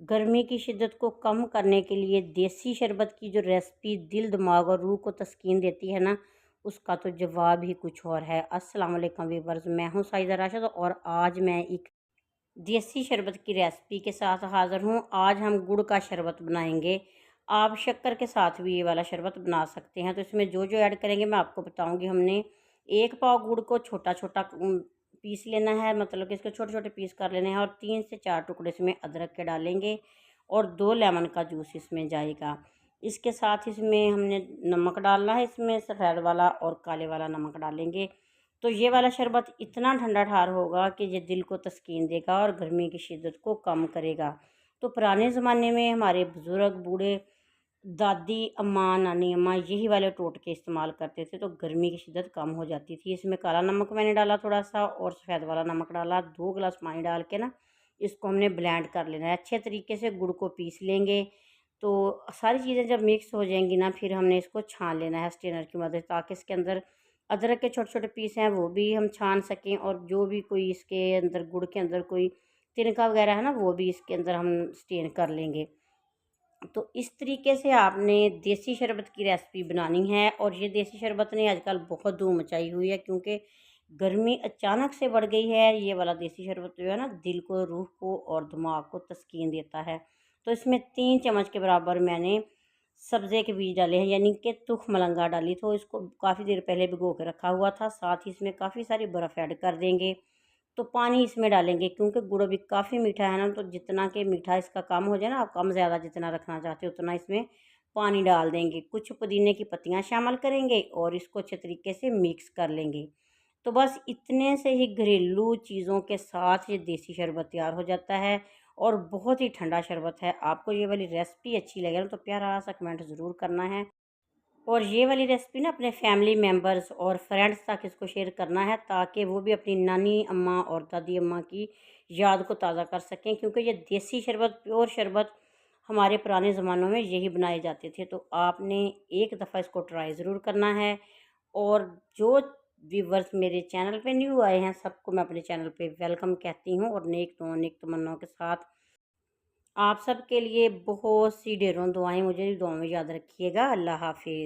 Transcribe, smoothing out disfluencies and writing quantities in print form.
गर्मी की शिद्दत को कम करने के लिए देसी शरबत की जो रेसिपी दिल दिमाग और रूह को तस्कीन देती है ना, उसका तो जवाब ही कुछ और है। अस्सलाम वालेकुम वीवर्स, मैं हूँ साइदा राशिद और आज मैं एक देसी शरबत की रेसिपी के साथ हाज़िर हूँ। आज हम गुड़ का शरबत बनाएंगे। आप शक्कर के साथ भी ये वाला शरबत बना सकते हैं। तो इसमें जो जो ऐड करेंगे मैं आपको बताऊंगी। हमने 1 पाव गुड़ को छोटा छोटा पीस लेना है, मतलब कि इसके छोटे छोटे पीस कर लेने हैं और 3 से 4 टुकड़े इसमें अदरक के डालेंगे और 2 लेमन का जूस इसमें जाएगा। इसके साथ इसमें हमने नमक डालना है, इसमें सफ़ेद वाला और काले वाला नमक डालेंगे। तो ये वाला शरबत इतना ठंडा ठार होगा कि ये दिल को तस्कीन देगा और गर्मी की शिद्दत को कम करेगा। तो पुराने ज़माने में हमारे बुज़ुर्ग बूढ़े दादी अम्मा नानी अम्मा यही वाले टोटके इस्तेमाल करते थे, तो गर्मी की शिद्दत कम हो जाती थी। इसमें काला नमक मैंने डाला थोड़ा सा और सफ़ेद वाला नमक डाला। 2 गिलास पानी डाल के ना इसको हमने ब्लेंड कर लेना है अच्छे तरीके से। गुड़ को पीस लेंगे। तो सारी चीज़ें जब मिक्स हो जाएंगी ना, फिर हमने इसको छान लेना है स्ट्रेनर की मदद से, ताकि इसके अंदर अदरक के छोटे छोटे पीस हैं वो भी हम छान सकें और जो भी कोई इसके अंदर गुड़ के अंदर कोई तिनका वगैरह है ना, वो भी इसके अंदर हम स्टेन कर लेंगे। तो इस तरीके से आपने देसी शरबत की रेसिपी बनानी है। और ये देसी शरबत ने आजकल बहुत धूम मचाई हुई है, क्योंकि गर्मी अचानक से बढ़ गई है। ये वाला देसी शरबत जो है ना, दिल को रूह को और दिमाग को तस्कीन देता है। तो इसमें 3 चम्मच के बराबर मैंने सब्ज़े के बीज डाले हैं, यानी कि तुख मलंगा डाली। तो इसको काफ़ी देर पहले भिगो के रखा हुआ था। साथ ही इसमें काफ़ी सारी बर्फ़ ऐड कर देंगे। तो पानी इसमें डालेंगे, क्योंकि गुड़ अभी काफ़ी मीठा है ना, तो जितना कि मीठा इसका कम हो जाए ना, आप कम ज़्यादा जितना रखना चाहते हो उतना इसमें पानी डाल देंगे। कुछ पुदीने की पत्तियां शामिल करेंगे और इसको अच्छे तरीके से मिक्स कर लेंगे। तो बस इतने से ही घरेलू चीज़ों के साथ ये देसी शरबत तैयार हो जाता है और बहुत ही ठंडा शरबत है। आपको ये वाली रेसिपी अच्छी लगे ना, तो प्यारा सा कमेंट ज़रूर करना है। और ये वाली रेसिपी ना अपने फैमिली मेम्बर्स और फ्रेंड्स तक इसको शेयर करना है, ताकि वो भी अपनी नानी अम्मा और दादी अम्मा की याद को ताज़ा कर सकें, क्योंकि ये देसी शरबत प्योर शरबत हमारे पुराने ज़मानों में यही बनाए जाते थे। तो आपने एक दफ़ा इसको ट्राई ज़रूर करना है। और जो व्यूवर्स मेरे चैनल पे न्यू आए हैं, सबको मैं अपने चैनल पे वेलकम कहती हूँ और नेक तो नेक तमन्नाओं के साथ आप सब के लिए बहुत सी ढेरों दुआएं। मुझे दुआओं में याद रखिएगा। अल्लाह हाफिज़।